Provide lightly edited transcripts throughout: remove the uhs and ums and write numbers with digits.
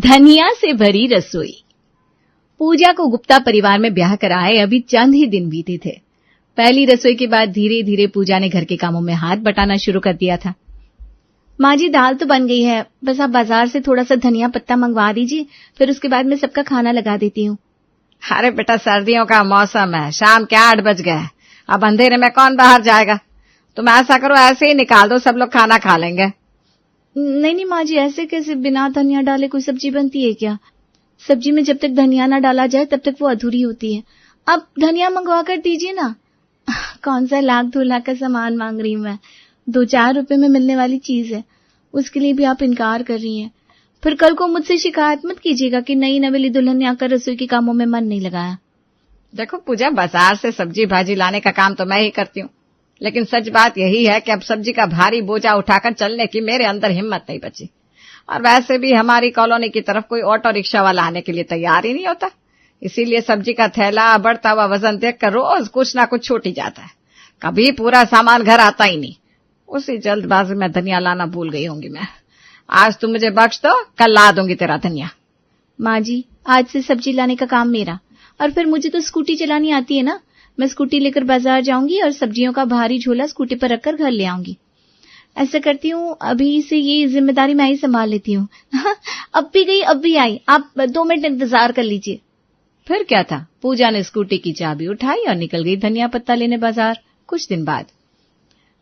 धनिया से भरी रसोई। पूजा को गुप्ता परिवार में ब्याह कराए अभी चंद ही दिन बीते थे। पहली रसोई के बाद धीरे धीरे पूजा ने घर के कामों में हाथ बटाना शुरू कर दिया था। माँ जी, दाल तो बन गई है, बस आप बाजार से थोड़ा सा धनिया पत्ता मंगवा दीजिए, फिर उसके बाद मैं सबका खाना लगा देती हूँ। अरे बेटा, सर्दियों का मौसम है, शाम के 8 बज गए, अब अंधेरे में कौन बाहर जाएगा। तुम ऐसा करो, ऐसे ही निकाल दो, सब लोग खाना खा लेंगे। नहीं माँ जी, ऐसे कैसे बिना धनिया डाले कोई सब्जी बनती है क्या? सब्जी में जब तक धनिया ना डाला जाए तब तक वो अधूरी होती है। आप धनिया मंगवा कर दीजिए ना। कौन सा लाख 2 लाख का सामान मांग रही हूँ मैं, 2-4 रुपए में मिलने वाली चीज है, उसके लिए भी आप इनकार कर रही हैं। फिर कल को मुझसे शिकायत मत कीजिएगा कि नई नवेली दुल्हन ने आकर रसोई के कामों में मन नहीं लगाया। देखो पूजा, बाजार से सब्जी भाजी लाने का काम तो मैं ही करती हूँ, लेकिन सच बात यही है कि अब सब्जी का भारी बोझा उठाकर चलने की मेरे अंदर हिम्मत नहीं बची। और वैसे भी हमारी कॉलोनी की तरफ कोई ऑटो रिक्शा वाला आने के लिए तैयार ही नहीं होता, इसीलिए सब्जी का थैला, बढ़ता हुआ वजन देखकर रोज कुछ ना कुछ छूट ही जाता है। कभी पूरा सामान घर आता ही नहीं। उसी जल्दबाजी में धनिया लाना भूल गई होंगी मैं। आज तुम मुझे बख्श दो, कल ला दूंगी तेरा धनिया। माँ जी, आज से सब्जी लाने का काम मेरा, और फिर मुझे तो स्कूटी चलानी आती है ना। मैं स्कूटी लेकर बाजार जाऊंगी और सब्जियों का भारी झोला स्कूटी पर रखकर घर ले आऊंगी। ऐसा करती हूँ, अभी से ये जिम्मेदारी मैं ही संभाल लेती हूँ। अब भी गई, अब भी आई, आप 2 मिनट इंतजार कर लीजिए। फिर क्या था, पूजा ने स्कूटी की चाबी उठाई और निकल गई धनिया पत्ता लेने बाजार। कुछ दिन बाद,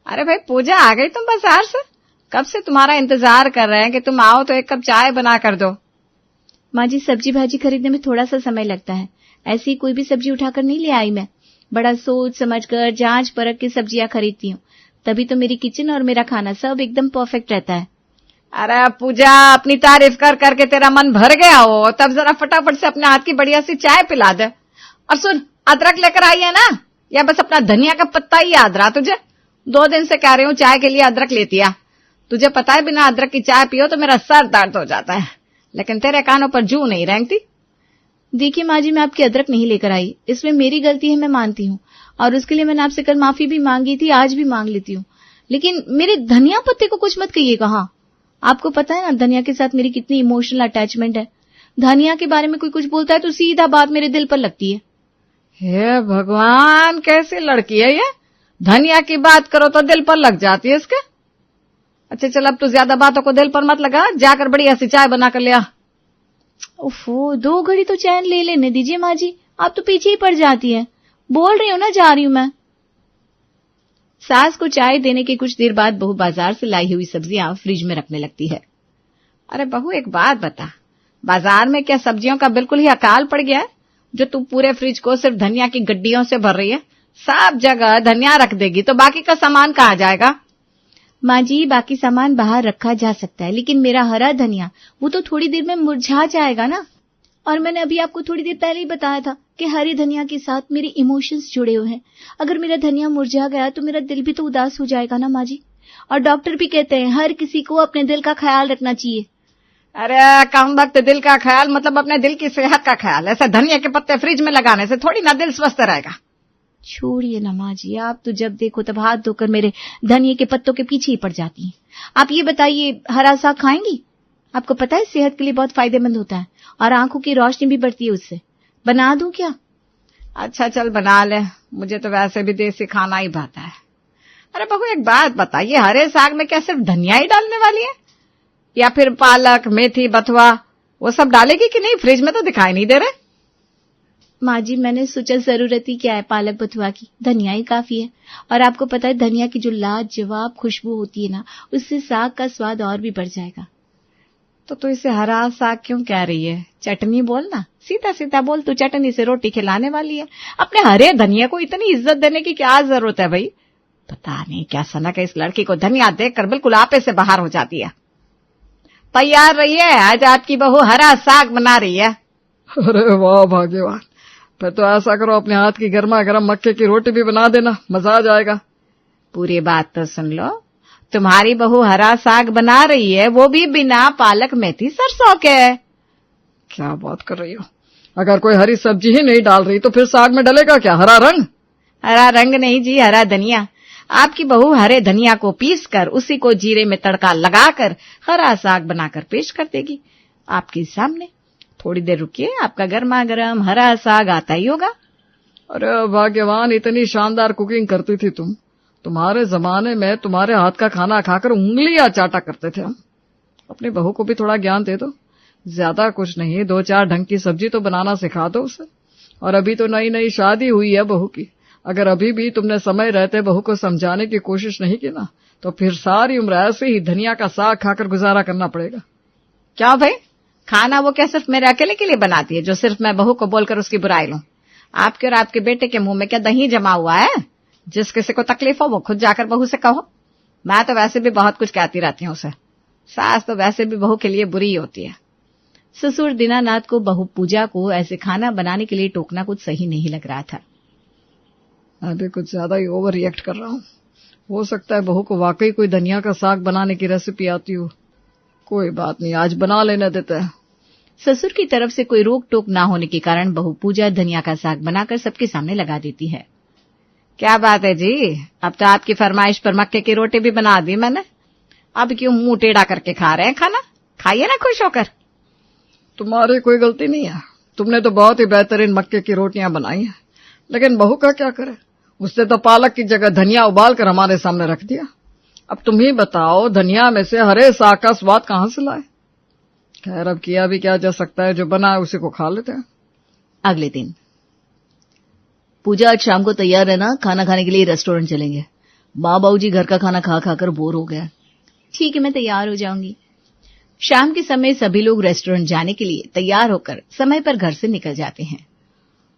अरे भाई पूजा, आ गई तुम बाजार से? कब से तुम्हारा इंतजार कर रहे हैं कि तुम आओ तो एक कप चाय बना कर दो। माँ जी, सब्जी भाजी खरीदने में थोड़ा सा समय लगता है, ऐसी कोई भी सब्जी उठाकर नहीं ले आई मैं। बड़ा सोच समझकर जांच परख के सब्जियां खरीदती हूँ, तभी तो मेरी किचन और मेरा खाना सब एकदम परफेक्ट रहता है। अरे पूजा, अपनी तारीफ कर करके तेरा मन भर गया हो, तब जरा फटाफट से अपने हाथ की बढ़िया सी चाय पिला दे। और सुन, अदरक लेकर आई है ना, या बस अपना धनिया का पत्ता ही याद रहा तुझे? 2 दिन से कह रही हूँ चाय के लिए अदरक लेती आ। तुझे पता है बिना अदरक की चाय पियो तो मेरा सर दर्द हो जाता है, लेकिन तेरे कानों पर जू नहीं रेंगती। देखिए माँ जी, मैं आपकी अदरक नहीं लेकर आई, इसमें मेरी गलती है, मैं मानती हूँ, और उसके लिए मैंने आपसे कल माफी भी मांगी थी, आज भी मांग लेती हूँ। लेकिन मेरे धनिया पत्ते को कुछ मत कहिएगा। हाँ, आपको पता है ना धनिया के साथ मेरी कितनी इमोशनल अटैचमेंट है। धनिया के बारे में कोई कुछ बोलता है तो सीधा बात मेरे दिल पर लगती है। हे भगवान, कैसी लड़की है ये, धनिया की बात करो तो दिल पर लग जाती है इसके। अच्छा चल, अब तो ज्यादा बातों को दिल पर मत लगा, जाकर बढ़िया सी चाय बना कर ले आ। ओफो, 2 घड़ी तो चैन ले लेने दीजिए माँ जी, आप तो पीछे ही पड़ जाती हैं। बोल रही हूँ ना, जा रही हूँ मैं। सास को चाय देने के कुछ देर बाद बहू बाजार से लाई हुई सब्जियां फ्रिज में रखने लगती है। अरे बहू, एक बात बता, बाजार में क्या सब्जियों का बिल्कुल ही अकाल पड़ गया है, जो तू पूरे फ्रिज को सिर्फ धनिया की गड्डियों से भर रही है? सब जगह धनिया रख देगी तो बाकी का सामान कहाँ जाएगा? माँ जी, बाकी सामान बाहर रखा जा सकता है, लेकिन मेरा हरा धनिया वो तो थोड़ी देर में मुरझा जाएगा ना। और मैंने अभी आपको थोड़ी देर पहले ही बताया था कि हरी धनिया के साथ मेरे इमोशंस जुड़े हुए हैं। अगर मेरा धनिया मुरझा गया तो मेरा दिल भी तो उदास हो जाएगा ना माँ जी। और डॉक्टर भी कहते हैं हर किसी को अपने दिल का ख्याल रखना चाहिए। अरे कम वक्त दिल का ख्याल मतलब अपने दिल की सेहत का ख्याल। ऐसे धनिया के पत्ते फ्रिज में लगाने से थोड़ी ना दिल स्वस्थ रहेगा। छोड़िए ना माँ जी, आप तो जब देखो तब हाथ धोकर मेरे धनिया के पत्तों के पीछे ही पड़ जाती हैं। आप ये बताइए, हरा साग खाएंगी? आपको पता है सेहत के लिए बहुत फायदेमंद होता है और आंखों की रोशनी भी बढ़ती है उससे। बना दूं क्या? अच्छा चल बना ले, मुझे तो वैसे भी देसी खाना ही भाता है। अरे बहू, एक बात बता, ये हरे साग में क्या सिर्फ धनिया ही डालने वाली है, या फिर पालक, मेथी, बथुआ वो सब डालेगी कि नहीं? फ्रिज में तो दिखाई नहीं दे रहे। माँ जी, मैंने सोचा जरूरत ही क्या है पालक बथुआ की, धनिया ही काफी है। और आपको पता है धनिया की जो लाजवाब खुशबू होती है ना, उससे साग का स्वाद और भी बढ़ जाएगा। तो तू इसे हरा साग क्यों कह रही है? चटनी बोल ना, सीधा सीधा बोल, तू चटनी से रोटी खिलाने वाली है। अपने हरे धनिया को इतनी इज्जत देने की क्या जरूरत है भाई? पता नहीं क्या सनक है इस लड़की को, धनिया देखकर बिल्कुल आपे से बाहर हो जाती है। तैयार रहिए, आज आपकी बहू हरा साग बना रही है। अरे वाह भाग्यवान, फिर तो ऐसा करो अपने हाथ की गर्मा गर्म मक्के की रोटी भी बना देना, मजा आ जाएगा। पूरी बात तो सुन लो, तुम्हारी बहू हरा साग बना रही है, वो भी बिना पालक, मेथी, सरसों के। क्या बात कर रही हो? अगर कोई हरी सब्जी ही नहीं डाल रही तो फिर साग में डलेगा क्या हरा रंग? हरा रंग नहीं जी, हरा धनिया। आपकी बहू हरे धनिया को पीसकर उसी को जीरे में तड़का लगाकर हरा साग बनाकर पेश कर देगी। आपके सामने। थोड़ी देर रुकिए, आपका गर्मा गर्म हरा साग आता ही होगा। अरे भाग्यवान, इतनी शानदार कुकिंग करती थी तुम। तुम्हारे जमाने में तुम्हारे हाथ का खाना खाकर उंगलियां चाटा करते थे हम। अपनी बहू को भी थोड़ा ज्ञान दे दो। ज्यादा कुछ नहीं, 2-4 ढंग की सब्जी तो बनाना सिखा दो उसे। और अभी तो नई नई शादी हुई है बहू की। अगर अभी भी तुमने समय रहते बहू को समझाने की कोशिश नहीं की ना, तो फिर सारी उम्र ऐसे ही धनिया का साग खाकर गुजारा करना पड़ेगा। क्या भाई, खाना वो क्या सिर्फ मेरे अकेले के लिए बनाती है, जो सिर्फ मैं बहू को बोलकर उसकी बुराई लूं? आपके और आपके बेटे के मुंह में क्या दही जमा हुआ है? जिस किसी को तकलीफ हो वो खुद जाकर बहू से कहो। मैं तो वैसे भी बहुत कुछ कहती रहती हूँ उसे। सास तो वैसे भी बहू के लिए बुरी ही होती है। ससुर दीनानाथ को बहू पूजा को ऐसे खाना बनाने के लिए टोकना कुछ सही नहीं लग रहा था। मैं भी कुछ ज्यादा ही ओवर रिएक्ट कर रहा हूँ। हो सकता है बहू को वाकई कोई धनिया का साग बनाने की रेसिपी आती हो। कोई बात नहीं, आज बना लेने देते हैं। ससुर की तरफ से कोई रोक टोक ना होने के कारण बहू पूजा धनिया का साग बनाकर सबके सामने लगा देती है। क्या बात है जी, अब तो आपकी फरमाइश पर मक्के की रोटी भी बना दी मैंने। अब क्यों मुंह टेढ़ा करके खा रहे हैं खाना? खाइए ना खुश होकर। तुम्हारी कोई गलती नहीं है, तुमने तो बहुत ही बेहतरीन मक्के की रोटियां बनाई हैं। लेकिन बहू का क्या करे, उसने तो पालक की जगह धनिया उबाल कर हमारे सामने रख दिया। अब तुम ही बताओ, धनिया में से हरे साग का स्वाद कहां से लाए? खैर, अब किया भी क्या जा सकता है, जो बना है उसी को खा लेते हैं। अगले दिन पूजा, आज शाम को तैयार रहना, खाना खाने के लिए रेस्टोरेंट चलेंगे। माँ बाबू जी घर का खाना खा खाकर बोर हो गया। ठीक है, मैं तैयार हो जाऊंगी। शाम के समय सभी लोग रेस्टोरेंट जाने के लिए तैयार होकर समय पर घर से निकल जाते हैं।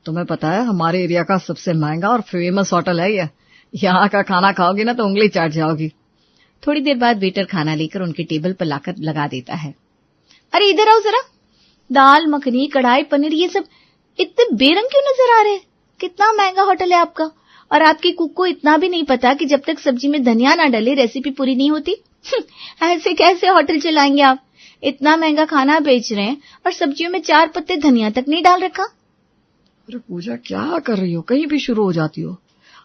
तुम्हें पता है, हमारे एरिया का सबसे महंगा और फेमस होटल है ये। यहाँ का खाना खाओगी ना तो उंगली चाट जाओगी। थोड़ी देर बाद वेटर खाना लेकर उनके टेबल पर लाकर लगा देता है। अरे इधर आओ जरा। दाल मखनी, कढ़ाई पनीर, ये सब इतने बेरंग क्यों नजर आ रहे हैं? कितना महंगा होटल है आपका। और आपकी कुक को इतना भी नहीं पता कि जब तक सब्जी में धनिया ना डले रेसिपी पूरी नहीं होती। ऐसे कैसे होटल चलाएंगे आप? इतना महंगा खाना बेच रहे हैं और सब्जियों में 4 पत्ते धनिया तक नहीं डाल रखा। अरे पूजा, क्या कर रही हो? कहीं भी शुरू हो जाती हो।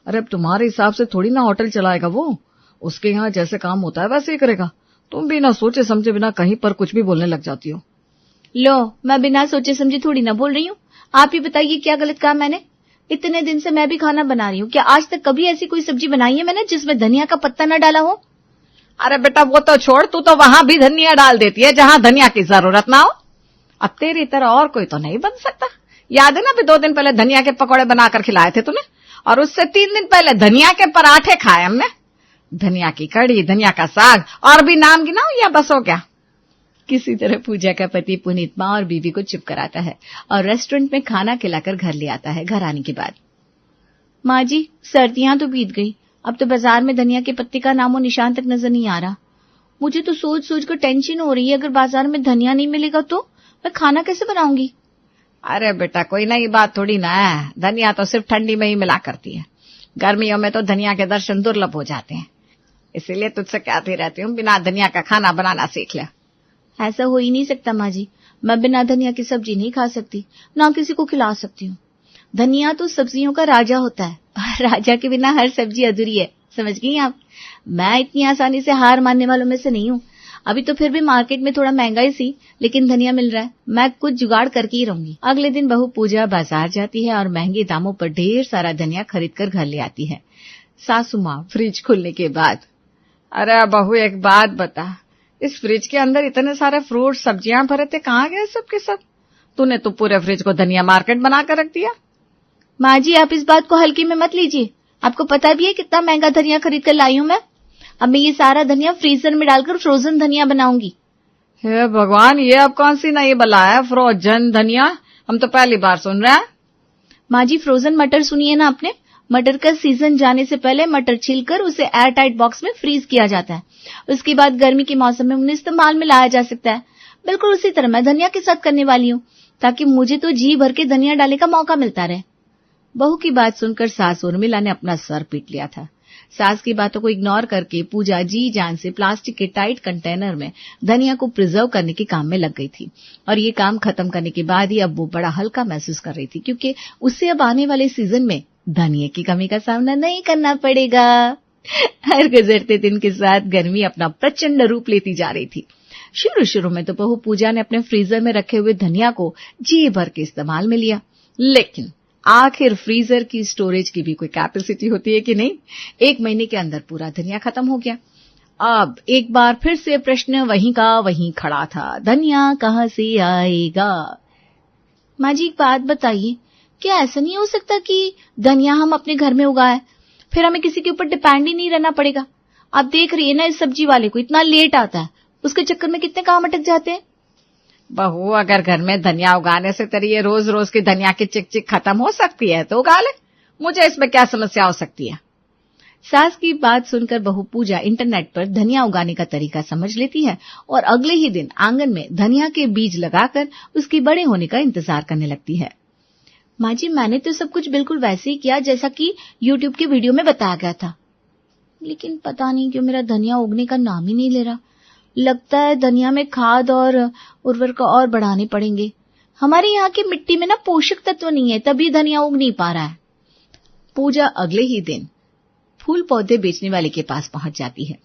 अरे अब तुम्हारे हिसाब से थोड़ी ना होटल चलाएगा वो। उसके यहाँ जैसे काम होता है वैसे ही करेगा। तुम भी ना सोचे समझे बिना कहीं पर कुछ भी बोलने लग जाती हो। लो, मैं बिना सोचे समझे थोड़ी ना बोल रही हूँ। आप ही बताइए, क्या गलत काम मैंने? इतने दिन से मैं भी खाना बना रही हूँ। क्या आज तक कभी ऐसी कोई सब्जी बनाई है मैंने जिसमें धनिया का पत्ता न डाला हो? अरे बेटा, वो तो छोड़, तू तो वहां भी धनिया डाल देती है जहां धनिया की जरूरत ना हो। अब तेरी तरह और कोई तो नहीं बन सकता। याद है ना, अभी 2 दिन पहले धनिया के पकौड़े बनाकर खिलाए थे तूने, और उससे 3 दिन पहले धनिया के पराठे खाए हमने। धनिया की कड़ी, धनिया का साग, और भी नाम गिनाओ या बस हो गया? किसी तरह पूजा का पति पुनीत माँ और बीवी को चुप कराता है और रेस्टोरेंट में खाना खिलाकर घर ले आता है। घर आने के बाद, माँ जी, सर्दियां तो बीत गई, अब तो बाजार में धनिया के पत्ते का नामो निशान तक नजर नहीं आ रहा। मुझे तो सोच सोच कर टेंशन हो रही है, अगर बाजार में धनिया नहीं मिलेगा तो मैं खाना कैसे बनाऊंगी? अरे बेटा, कोई नई बात थोड़ी ना है। धनिया तो सिर्फ ठंडी में ही मिला करती है। गर्मियों में तो धनिया के दर्शन दुर्लभ हो जाते हैं। इसीलिए तुझसे कहती रहती हूँ, बिना धनिया का खाना बनाना सीख ले। ऐसा हो ही नहीं सकता माँ जी। मैं बिना धनिया की सब्जी नहीं खा सकती, ना किसी को खिला सकती हूँ। धनिया तो सब्जियों का राजा होता है, राजा के बिना हर सब्जी अधूरी है। समझ गई आप? मैं इतनी आसानी से हार मानने वालों में से नहीं हूँ। अभी तो फिर भी मार्केट में थोड़ा महंगा ही सी, लेकिन धनिया मिल रहा है। मैं कुछ जुगाड़ करके ही रहूंगी। अगले दिन बहू पूजा बाजार जाती है और महंगे दामों पर ढेर सारा धनिया खरीद कर घर ले आती है। सासू माँ फ्रिज खुलने के बाद, अरे बहू, एक बात बता, इस फ्रिज के अंदर इतने सारे फ्रूट सब्जियां भरे थे, कहाँ गए सब के सब? तूने तो पूरे फ्रिज को धनिया मार्केट बना कर रख दिया। माँ जी, आप इस बात को हल्के में मत लीजिए। आपको पता भी है कितना महंगा धनिया खरीद कर लाई हूँ मैं। अब मैं ये सारा धनिया फ्रीजर में डालकर फ्रोजन धनिया बनाऊंगी। हे भगवान, ये अब कौन सी नई बला है, फ्रोजन धनिया? हम तो पहली बार सुन रहे हैं। माँ जी, फ्रोजन मटर सुनिए ना आपने। मटर का सीजन जाने से पहले मटर छीलकर उसे एयर टाइट बॉक्स में फ्रीज किया जाता है। उसके बाद गर्मी के मौसम में उन्हें इस्तेमाल में लाया जा सकता है। बिल्कुल उसी तरह मैं धनिया के साथ करने वाली हूँ, ताकि मुझे तो जी भर के धनिया डालने का मौका मिलता रहे। बहू की बात सुनकर सास उर्मिला ने अपना सर पीट लिया था। सास की बातों को इग्नोर करके पूजा जी जान से प्लास्टिक के टाइट कंटेनर में धनिया को प्रिजर्व करने के काम में लग गई थी। और ये काम खत्म करने के बाद ही अब वो बड़ा हल्का महसूस कर रही थी, क्योंकि उसे अब आने वाले सीजन में धनिया की कमी का सामना नहीं करना पड़ेगा। हर गुजरते दिन के साथ गर्मी अपना प्रचंड रूप लेती जा रही थी। शुरू शुरू में तो बहू पूजा ने अपने फ्रीजर में रखे हुए धनिया को जी भर के इस्तेमाल में लिया, लेकिन आखिर फ्रीजर की स्टोरेज की भी कोई कैपेसिटी होती है कि नहीं। 1 महीने के अंदर पूरा धनिया खत्म हो गया। अब एक बार फिर से प्रश्न वहीं का वहीं खड़ा था, धनिया कहाँ से आएगा। माँ जी एक बात बताइए, क्या ऐसा नहीं हो सकता कि धनिया हम अपने घर में उगाए, फिर हमें किसी के ऊपर डिपेंड ही नहीं रहना पड़ेगा। आप देख रही है ना, इस सब्जी वाले को इतना लेट आता है, उसके चक्कर में कितने काम अटक जाते हैं। बहू अगर घर में धनिया उगाने से तेरी ये रोज रोज की धनिया की चिक खत्म हो सकती है तो उगा ले, मुझे इसमें क्या समस्या हो सकती है। सास की बात सुनकर बहू पूजा इंटरनेट पर धनिया उगाने का तरीका समझ लेती है और अगले ही दिन आंगन में धनिया के बीज लगाकर उसके बड़े होने का इंतजार करने लगती है। माँ जी मैंने तो सब कुछ बिल्कुल वैसे ही किया जैसा कि YouTube के वीडियो में बताया गया था, लेकिन पता नहीं क्यों मेरा धनिया उगने का नाम ही नहीं ले रहा। लगता है धनिया में खाद और उर्वरक और बढ़ाने पड़ेंगे। हमारे यहाँ की मिट्टी में ना पोषक तत्व नहीं है, तभी धनिया उग नहीं पा रहा है। पूजा अगले ही दिन फूल पौधे बेचने वाले के पास पहुंच जाती है।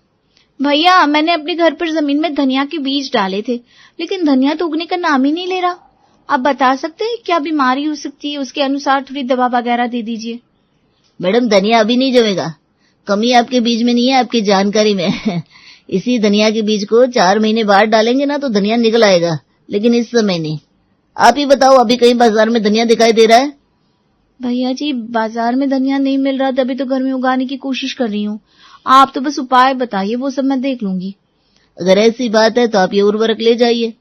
भैया मैंने अपने घर पर जमीन में धनिया के बीज डाले थे, लेकिन धनिया तो उगने का नाम ही नहीं ले रहा। आप बता सकते हैं क्या बीमारी हो सकती है, उसके अनुसार थोड़ी दवा वगैरह दे दीजिए। मैडम धनिया अभी नहीं जमेगा, कमी आपके बीज में नहीं है, आपकी जानकारी में इसी धनिया के बीज को 4 महीने बाद डालेंगे ना तो धनिया निकल आएगा, लेकिन इस समय नहीं। आप ही बताओ, अभी कहीं बाजार में धनिया दिखाई दे रहा है? भैया जी बाजार में धनिया नहीं मिल रहा, तभी तो घर में उगाने की कोशिश कर रही हूँ। आप तो बस उपाय बताइए, वो सब मैं देख लूंगी। अगर ऐसी बात है तो आप ये उर्वरक ले जाइए,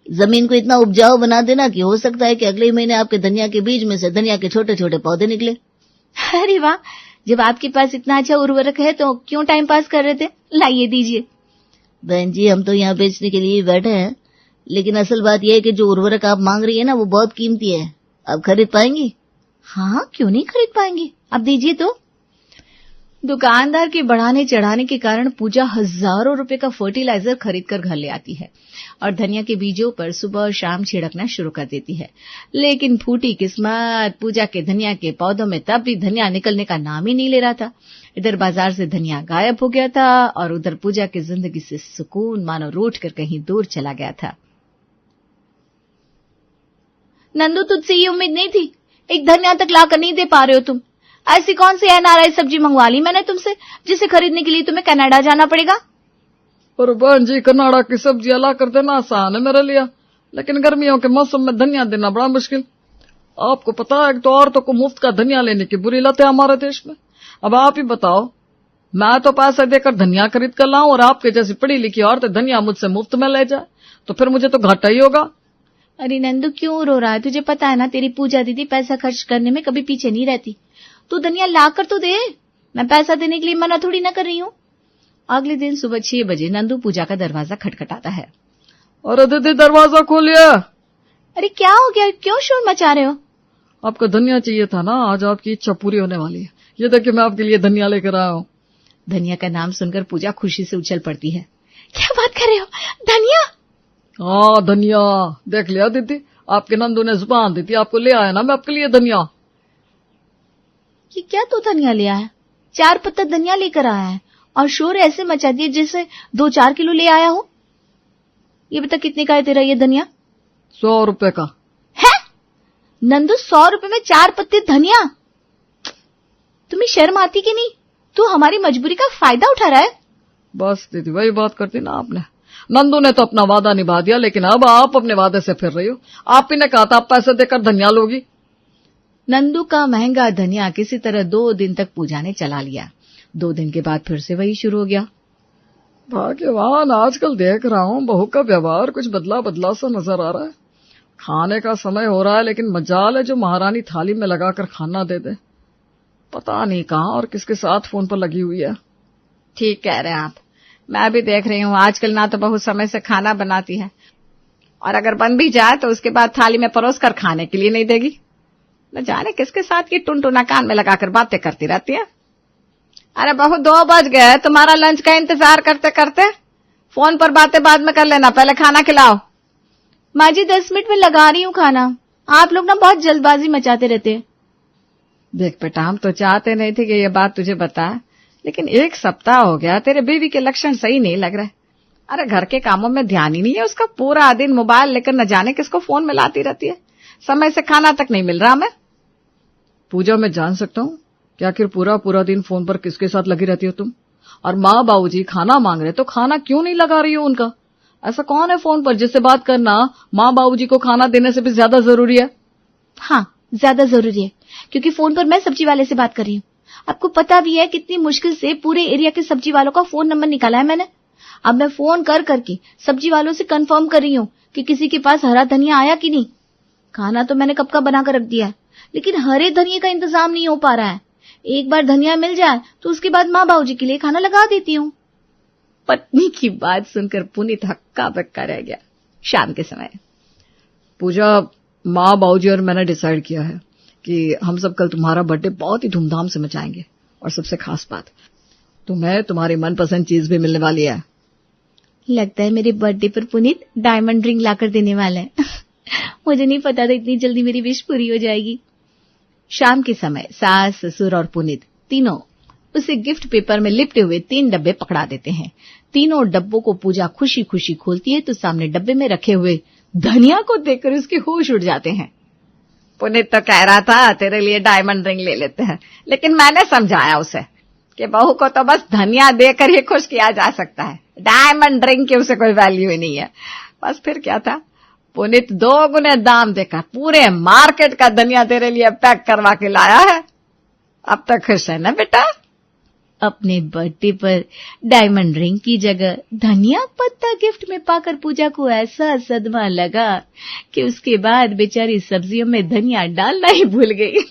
जमीन को इतना उपजाऊ बना देना कि हो सकता है कि अगले महीने आपके धनिया के बीज में से धनिया के छोटे छोटे पौधे निकले। अरे वाह, जब आपके पास इतना अच्छा उर्वरक है तो क्यों टाइम पास कर रहे थे, लाइए दीजिए। बहन जी हम तो यहाँ बेचने के लिए बैठे हैं, लेकिन असल बात यह है कि जो उर्वरक आप मांग रही है ना वो बहुत कीमती है। आप खरीद पाएंगी? हाँ क्यों नहीं खरीद पाएंगे, आप दीजिए तो। दुकानदार के बढ़ाने चढ़ाने के कारण पूजा हजारों रुपए का फर्टिलाइजर खरीद कर घर ले आती है और धनिया के बीजों पर सुबह और शाम छिड़कना शुरू कर देती है। लेकिन फूटी किस्मत, पूजा के धनिया के पौधों में तब भी धनिया निकलने का नाम ही नहीं ले रहा था। इधर बाजार से धनिया गायब हो गया था और उधर पूजा की जिंदगी से सुकून मानो रूठ कर कहीं दूर चला गया था। नंदू तुझसे ये उम्मीद नहीं थी, एक धनिया तक लाकर नहीं दे पा रहे हो तुम। ऐसी कौन सी एनआरआई सब्जी मंगवा ली मैंने तुमसे, जिसे खरीदने के लिए तुम्हें कनाडा जाना पड़ेगा। और बहन जी कनाडा की सब्जियां ला कर देना आसान है मेरे लिए, लेकिन गर्मियों के मौसम में धनिया देना बड़ा मुश्किल। आपको पता है तो औरतों को मुफ्त का धनिया लेने की बुरी लत है हमारे देश में। अब आप ही बताओ, मैं तो पैसे देकर धनिया खरीद कर लाऊं और आपके जैसी पढ़ी लिखी औरतें धनिया मुझसे मुफ्त में ले जाए तो फिर मुझे तो घाटा ही होगा। अरे नंदू क्यों रो रहा है, तुझे पता है ना तेरी पूजा दीदी पैसा खर्च करने में कभी पीछे नहीं रहती। तू धनिया ला कर तो दे, मैं पैसा देने के लिए मना थोड़ी ना कर रही हूँ। अगले दिन सुबह 6 बजे नंदू पूजा का दरवाजा खटखटाता है। अरे दीदी दरवाजा खोलिए। अरे क्या हो गया, क्यों शोर मचा रहे हो? आपको धनिया चाहिए था ना, आज आपकी इच्छा पूरी होने वाली है। ये देखिए मैं आपके लिए धनिया लेकर आया हूँ। धनिया का नाम सुनकर पूजा खुशी से उछल पड़ती है। क्या बात कर रहे हो, धनिया? हाँ धनिया, देख लिया दीदी, आपके नंदू ने जुबान दी थी, आपको ले आया ना मैं आपके लिए धनिया। ये क्या तू धनिया ले आया? 4 पत्ता धनिया लेकर आया है और शोर ऐसे मचा दिए जैसे 2-4 किलो ले आया हो। ये बता कितने का है तेरा ये धनिया? 100 रुपए का है। नंदू 100 रुपए में 4 पत्ते धनिया? तुम्हें शर्म आती कि नहीं? तू हमारी मजबूरी का फायदा उठा रहा है। बस दीदी वही बात करती ना आपने। नंदू ने तो अपना वादा निभा दिया, लेकिन अब आप अपने वादे से फिर रही हो। आप ही ने कहा था आप पैसे देकर धनिया लोगी। नंदू का महंगा धनिया किसी तरह 2 दिन तक पूजा ने चला लिया। 2 दिन के बाद फिर से वही शुरू हो गया। भाग्यवान, आजकल देख रहा हूँ बहू का व्यवहार कुछ बदला बदला सा नजर आ रहा है। खाने का समय हो रहा है, लेकिन मजाल है जो महारानी थाली में लगाकर खाना दे दे। पता नहीं कहाँ और किसके साथ फोन पर लगी हुई है। ठीक कह रहे हैं आप, मैं भी देख रही हूँ आजकल ना तो बहुत समय से खाना बनाती है और अगर बन भी जाए तो उसके बाद थाली में परोस कर खाने के लिए नहीं देगी। न जाने किसके साथ ये टुनटुना कान में लगाकर बातें करती रहती है। अरे बहू 2 बज गए, तुम्हारा लंच का इंतजार करते करते। फोन पर बातें बाद में कर लेना, पहले खाना खिलाओ। माँ जी 10 मिनट में लगा रही हूँ खाना, आप लोग ना बहुत जल्दबाजी मचाते रहते हैं। देख बेटा, हम तो चाहते नहीं थे कि ये बात तुझे बताए, लेकिन 1 सप्ताह हो गया तेरे बीवी के लक्षण सही नहीं लग रहे। अरे घर के कामों में ध्यान ही नहीं है उसका, पूरा दिन मोबाइल लेकर न जाने किसको फोन मिलाती रहती है, समय से खाना तक नहीं मिल रहा मैं। पूजा, मैं जान सकता हूँ कि आखिर पूरा दिन फोन पर किसके साथ लगी रहती हो तुम? और माँ बाबूजी खाना मांग रहे तो खाना क्यों नहीं लगा रही हो उनका? ऐसा कौन है फोन पर जिससे बात करना माँ बाबूजी को खाना देने से भी ज्यादा जरूरी है? हाँ, ज्यादा जरूरी है, क्योंकि फोन पर मैं सब्जी वाले से बात कर रही हूँ। आपको पता भी है कितनी मुश्किल से पूरे एरिया के सब्जी वालों का फोन नंबर निकाला है मैंने। अब मैं फोन कर करके सब्जी वालों से कंफर्म कर रही हूँ कि किसी के पास हरा धनिया आया कि नहीं। खाना तो मैंने कब का बनाकर रख दिया है, लेकिन हरे धनिये का इंतजाम नहीं हो पा रहा है। एक बार धनिया मिल जाए तो उसके बाद माँ बाबूजी के लिए खाना लगा देती हूँ। पत्नी की बात सुनकर पुनीत हक्का बक्का रह गया। शाम के समय, पूजा, माँ बाबूजी और मैंने डिसाइड किया है कि हम सब कल तुम्हारा बर्थडे बहुत ही धूमधाम से मचाएंगे। और सबसे खास बात, तुम्हें तुम्हारी मनपसंद चीज भी मिलने वाली है। लगता है मेरे बर्थडे पर पुनीत डायमंड रिंग लाकर देने वाला है। मुझे नहीं पता था इतनी जल्दी मेरी विश पूरी हो जाएगी। शाम के समय सास, ससुर और पुनीत तीनों उसे गिफ्ट पेपर में लिपटे हुए 3 डब्बे पकड़ा देते हैं। तीनों डब्बों को पूजा खुशी खुशी खोलती है तो सामने डब्बे में रखे हुए धनिया को देखकर उसके होश उड़ जाते हैं। पुनीत तो कह रहा था तेरे लिए डायमंड रिंग ले लेते हैं, लेकिन मैंने समझाया उसे कि बहू को तो बस धनिया देकर ही खुश किया जा सकता है, डायमंड रिंग की उसे कोई वैल्यू ही नहीं है। बस फिर क्या था, पुनीत 2 गुने दाम देकर पूरे मार्केट का धनिया तेरे लिए पैक करवा के लाया है। अब तक खुश है ना बेटा? अपने बर्थडे पर डायमंड रिंग की जगह धनिया पत्ता गिफ्ट में पाकर पूजा को ऐसा सदमा लगा कि उसके बाद बेचारी सब्जियों में धनिया डालना ही भूल गई।